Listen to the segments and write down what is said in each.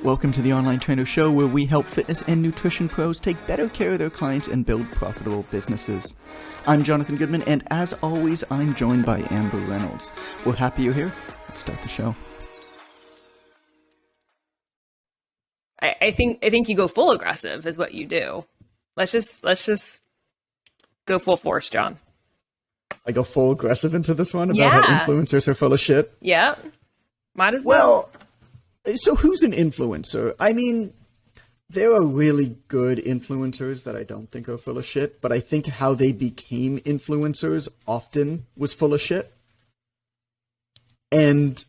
Welcome to the Online Trainer Show, where we help fitness and nutrition pros take better care of their clients and build profitable businesses. I'm Jonathan Goodman, and as always, I'm joined by Amber Reynolds. We're happy you're here. Let's start the show. I think you go full aggressive is what you do. Let's just go full force, John. I go full aggressive into this one about how influencers are full of shit? Yeah. Might as well. Well, so who's an influencer? I mean, there are really good influencers that I don't think are full of shit, but I think how they became influencers often was full of shit. But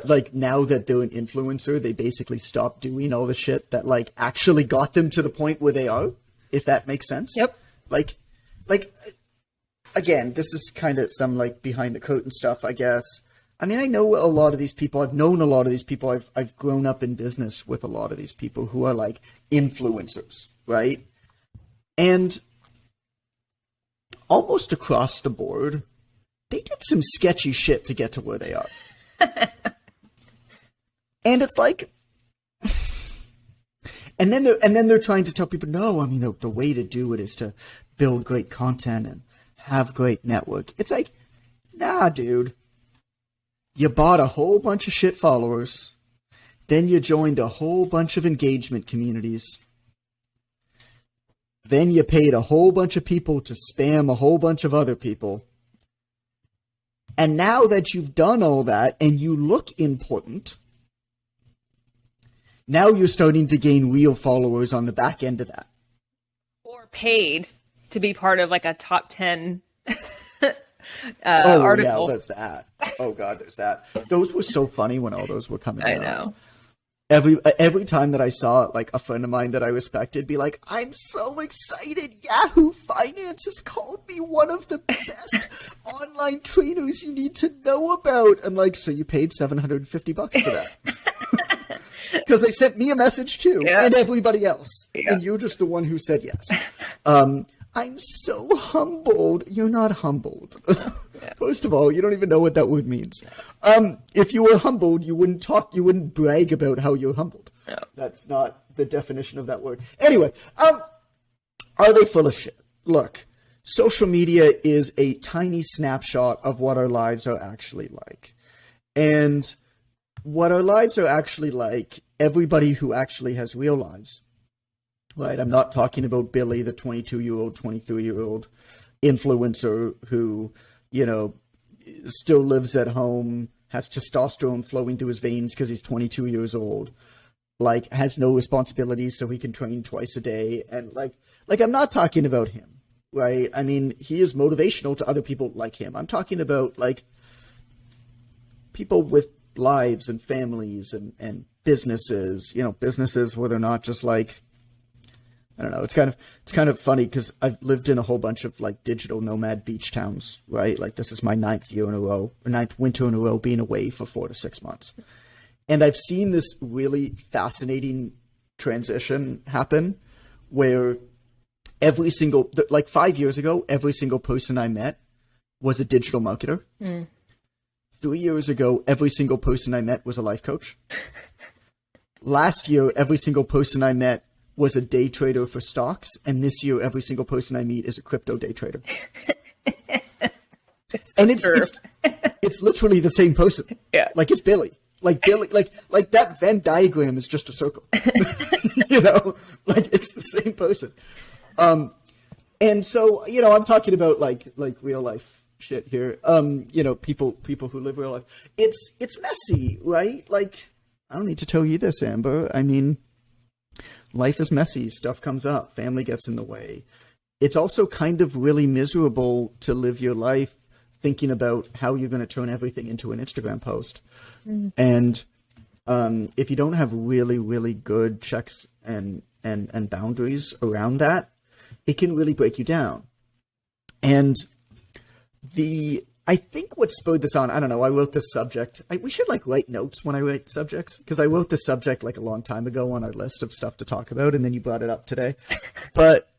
like now that they're an influencer, they basically stopped doing all the shit that like actually got them to the point where they are, if that makes sense. Yep. Like again, this is kind of some like behind the curtain stuff, I guess. I mean, I know a lot of these people. I've known a lot of these people. I've grown up in business with a lot of these people who are like influencers, right? And almost across the board, they did some sketchy shit to get to where they are. And it's like, and then they're trying to tell people, no, I mean, the way to do it is to build great content and have great network. It's like, nah, dude. You bought a whole bunch of shit followers. Then you joined a whole bunch of engagement communities. Then you paid a whole bunch of people to spam a whole bunch of other people. And now that you've done all that and you look important, now you're starting to gain real followers on the back end of that. Or paid to be part of like a top 10 oh, article. Yeah, there's that. Oh, God, there's that. Those were so funny when all those were coming out. I know. Every time that I saw like a friend of mine that I respected be like, I'm so excited. Yahoo Finance has called me one of the best online trainers you need to know about. I'm like, so you paid $750 for that? Because they sent me a message too, and everybody else. Yeah. And you're just the one who said yes. I'm so humbled. You're not humbled. First of all, you don't even know what that word means. If you were humbled, you wouldn't brag about how you're humbled. No. That's not the definition of that word. Anyway, are they full of shit? Look, social media is a tiny snapshot of what our lives are actually like. And what our lives are actually like, everybody who actually has real lives, right? I'm not talking about Billy, the 22-year-old, 23-year-old influencer who, you know, still lives at home, has testosterone flowing through his veins because he's 22 years old, like has no responsibilities so he can train twice a day. And like I'm not talking about him, right? I mean, he is motivational to other people like him. I'm talking about like people with lives and families and businesses, you know, businesses where they're not just like, I don't know. It's kind of funny because I've lived in a whole bunch of like digital nomad beach towns, right? Like this is my ninth winter in a row being away for 4 to 6 months. And I've seen this really fascinating transition happen where like 5 years ago, every single person I met was a digital marketer. 3 years ago, every single person I met was a life coach. Last year, every single person I met was a day trader for stocks, and this year every single person I meet is a crypto day trader. It's literally the same person. Yeah. Like it's Billy. Like Billy, like that Venn diagram is just a circle. You know, like it's the same person. And so, you know, I'm talking about like real life shit here. You know, people who live real life. It's messy, right? Like I don't need to tell you this, Amber. I mean, life is messy. Stuff comes up. Family gets in the way. It's also kind of really miserable to live your life thinking about how you're going to turn everything into an Instagram post. And if you don't have really, really good checks and boundaries around that, it can really break you down. And I think what spurred this on, I don't know, I wrote this subject. We should like write notes when I write subjects, because I wrote this subject like a long time ago on our list of stuff to talk about, and then you brought it up today. But,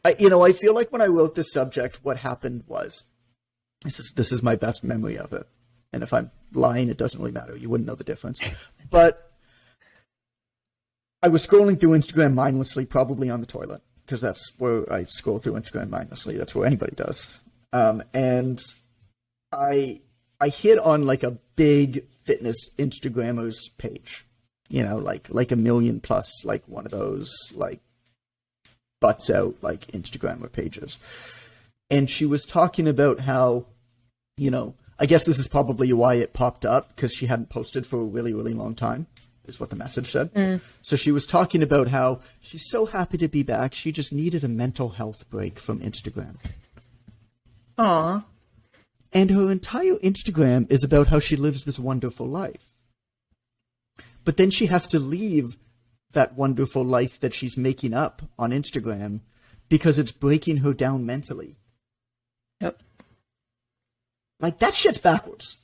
I feel like when I wrote this subject, what happened was, this is my best memory of it. And if I'm lying, it doesn't really matter. You wouldn't know the difference. But I was scrolling through Instagram mindlessly, probably on the toilet, because that's where I scroll through Instagram mindlessly. That's where anybody does. And I hit on like a big fitness Instagrammer's page, you know, like a million plus, like one of those like butts out like Instagrammer pages. And she was talking about how, you know, I guess this is probably why it popped up, because she hadn't posted for a really, really long time, is what the message said. So she was talking about how she's so happy to be back. She just needed a mental health break from Instagram. Aw. And her entire Instagram is about how she lives this wonderful life. But then she has to leave that wonderful life that she's making up on Instagram because it's breaking her down mentally. Yep. Like, that shit's backwards.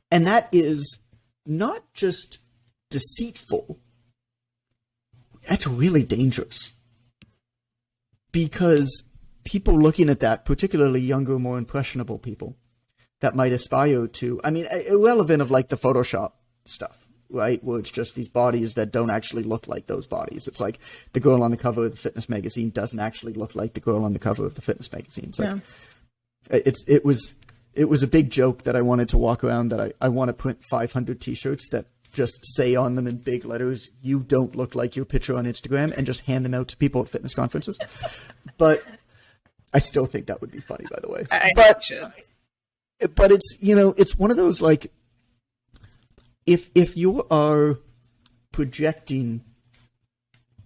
And that is not just deceitful, that's really dangerous. Because people looking at that, particularly younger, more impressionable people that might aspire to, I mean, irrelevant of like the Photoshop stuff, right? Where it's just these bodies that don't actually look like those bodies. It's like the girl on the cover of the fitness magazine doesn't actually look like the girl on the cover of the fitness magazine. It's like, it was a big joke that I wanted to walk around, that I want to print 500 t-shirts that just say on them in big letters, "You don't look like your picture on Instagram," and just hand them out to people at fitness conferences. But I still think that would be funny, by the way. But it's, you know, it's one of those, like, if you are projecting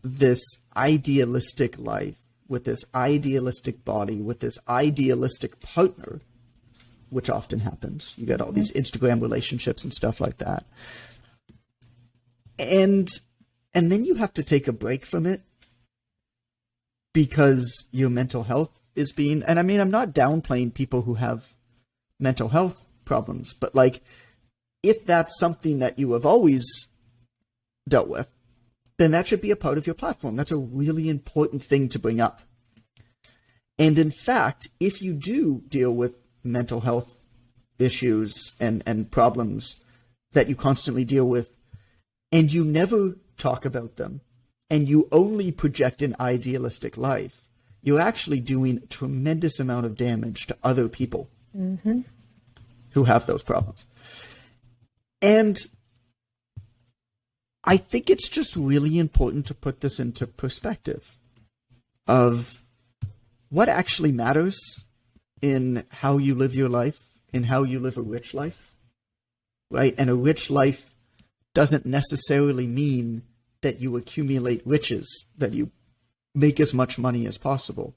this idealistic life with this idealistic body, with this idealistic partner, which often happens, you get all these Instagram relationships and stuff like that. And then you have to take a break from it because your mental health is being, and I mean, I'm not downplaying people who have mental health problems, but like, if that's something that you have always dealt with, then that should be a part of your platform. That's a really important thing to bring up. And in fact, if you do deal with mental health issues and problems that you constantly deal with, and you never talk about them, and you only project an idealistic life, you're actually doing a tremendous amount of damage to other people who have those problems. And I think it's just really important to put this into perspective of what actually matters in how you live your life, in how you live a rich life, right? And a rich life doesn't necessarily mean that you accumulate riches, that you make as much money as possible.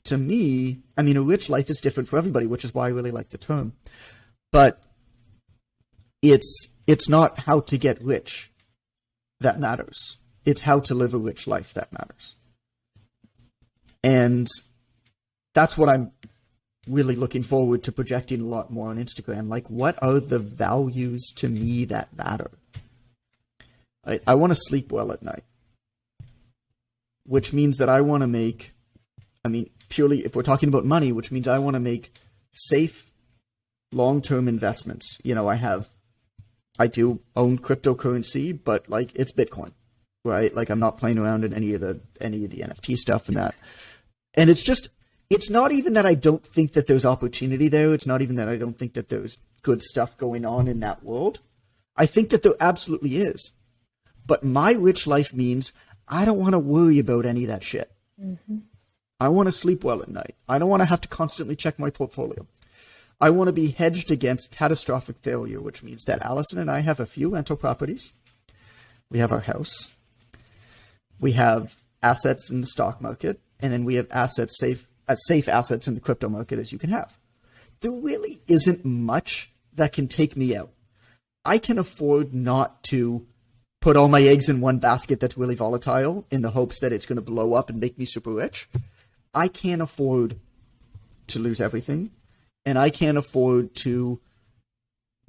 To me, I mean, a rich life is different for everybody, which is why I really like the term. But it's not how to get rich that matters. It's how to live a rich life that matters. And that's what I'm really looking forward to projecting a lot more on Instagram. Like, what are the values to me that matter? I want to sleep well at night, which means that I want to make, I mean, purely if we're talking about money, which means I want to make safe, long-term investments. You know, I do own cryptocurrency, but like, it's Bitcoin, right? Like, I'm not playing around in any of the NFT stuff and that. And it's not even that I don't think that there's opportunity there. It's not even that I don't think that there's good stuff going on in that world. I think that there absolutely is. But my rich life means I don't want to worry about any of that shit. I want to sleep well at night. I don't want to have to constantly check my portfolio. I want to be hedged against catastrophic failure, which means that Allison and I have a few rental properties. We have our house. We have assets in the stock market. And then we have assets safe assets in the crypto market as you can have. There really isn't much that can take me out. I can afford not to put all my eggs in one basket that's really volatile in the hopes that it's going to blow up and make me super rich. I can't afford to lose everything. And I can't afford to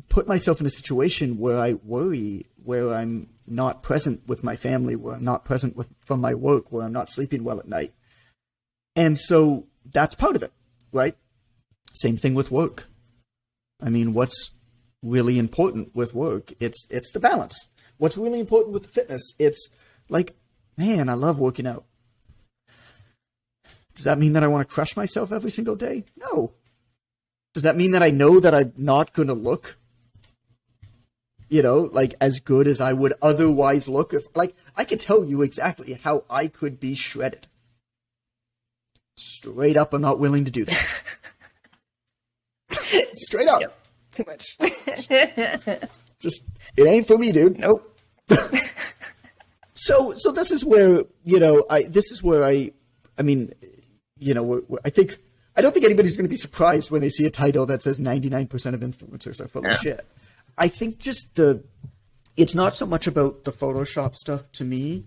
put myself in a situation where I worry, where I'm not present with my family, where I'm not present from my work, where I'm not sleeping well at night. And so that's part of it, right? Same thing with work. I mean, what's really important with work, it's the balance. What's really important with fitness, it's like, man, I love working out. Does that mean that I want to crush myself every single day? No. Does that mean that I know that I'm not going to look, like as good as I would otherwise look? If, like, I could tell you exactly how I could be shredded. Straight up, I'm not willing to do that. Straight up. Yep. Too much. Just, it ain't for me, dude. Nope. So this is where, I don't think anybody's going to be surprised when they see a title that says 99% of influencers are full of shit. I think just it's not so much about the Photoshop stuff to me.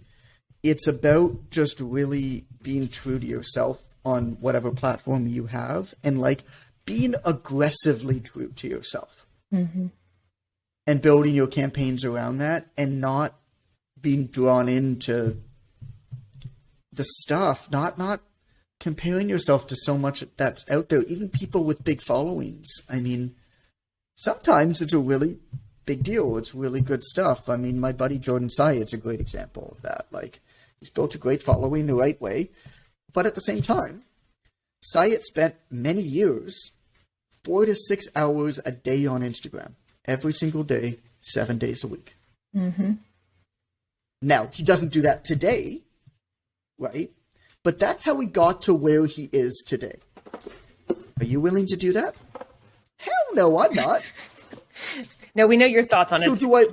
It's about just really being true to yourself on whatever platform you have, and like being aggressively true to yourself, and building your campaigns around that, and not being drawn into the stuff, not comparing yourself to so much that's out there, even people with big followings. I mean, sometimes it's a really big deal. It's really good stuff. I mean, my buddy Jordan Syatt's a great example of that. Like, he's built a great following the right way. But at the same time, Syatt spent many years, 4 to 6 hours a day on Instagram, every single day, 7 days a week. Now, he doesn't do that today, right? But that's how he got to where he is today. Are you willing to do that? Hell no, I'm not. No, we know your thoughts on it. So do I?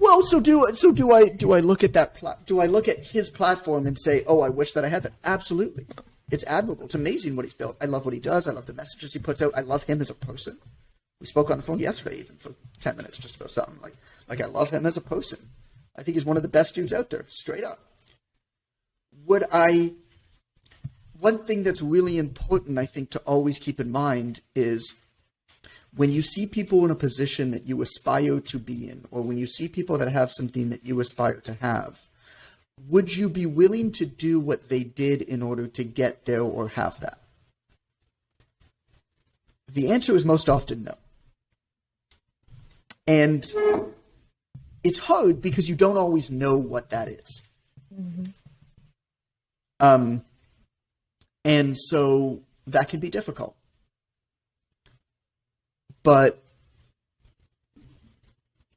Well, do I look at that? Do I look at his platform and say, "Oh, I wish that I had that"? Absolutely, it's admirable. It's amazing what he's built. I love what he does. I love the messages he puts out. I love him as a person. We spoke on the phone yesterday, even for 10 minutes, just about something like I love him as a person. I think he's one of the best dudes out there, straight up. One thing that's really important, I think, to always keep in mind is when you see people in a position that you aspire to be in, or when you see people that have something that you aspire to have, would you be willing to do what they did in order to get there or have that? The answer is most often no. And it's hard because you don't always know what that is. And so that can be difficult. But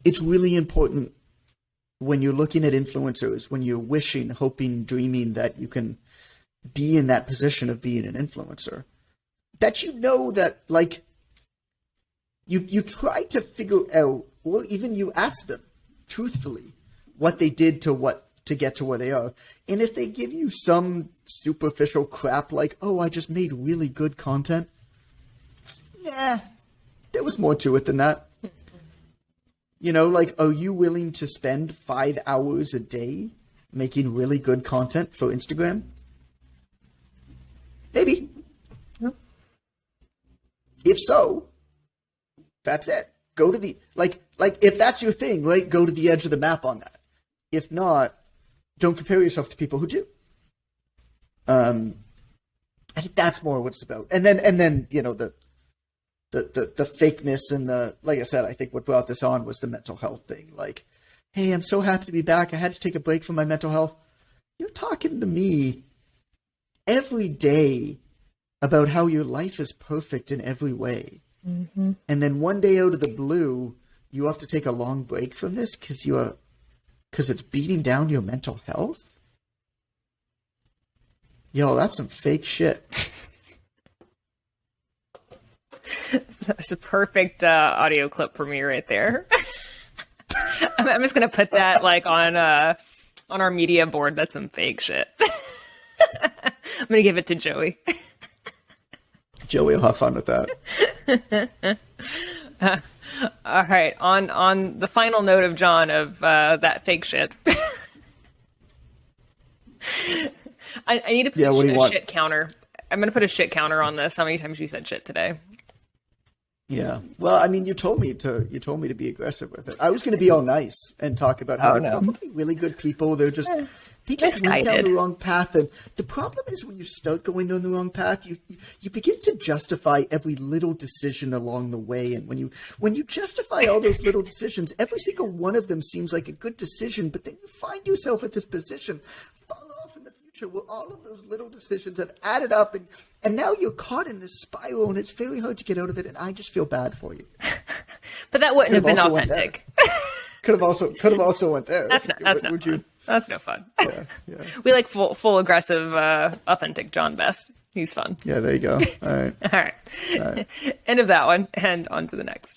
it's really important when you're looking at influencers, when you're wishing, hoping, dreaming that you can be in that position of being an influencer, that you know that, like, you try to figure out, or even you ask them truthfully what they did to get to where they are. And if they give you some superficial crap like, oh, I just made really good content, yeah, there was more to it than that. Like, are you willing to spend 5 hours a day making really good content for Instagram? Maybe. Yep. If so, that's it. Go to the, like if that's your thing, right, go to the edge of the map on that. If not, don't compare yourself to people who do. I think that's more what it's about. And then the fakeness and the, like I said, I think what brought this on was the mental health thing. Like, hey, I'm so happy to be back. I had to take a break from my mental health. You're talking to me every day about how your life is perfect in every way. And then one day out of the blue, you have to take a long break from this because it's beating down your mental health? Yo, that's some fake shit. That's a perfect audio clip for me right there. I'm just gonna put that like on our media board. That's some fake shit. I'm gonna give it to Joey. Joey will have fun with that. All right. On the final note of Jon of that fake shit. I need to put a shit counter. I'm gonna put a shit counter on this. How many times you said shit today? Yeah. Well, I mean, you told me to be aggressive with it. I was going to be all nice and talk about how they're probably really good people. They're just they just went down Misguided. the wrong path. And the problem is when you start going down the wrong path, you begin to justify every little decision along the way. And when you justify all those little decisions, every single one of them seems like a good decision, but then you find yourself at this position far off in the future where all of those little decisions have added up, and now you're caught in this spiral, and it's very hard to get out of it. And I just feel bad for you. But that wouldn't have been authentic. Could have also went there. That's not fun. That's no fun. Yeah. We like full aggressive, authentic Jon best. He's fun. Yeah, there you go. All right. All right. End of that one, and on to the next.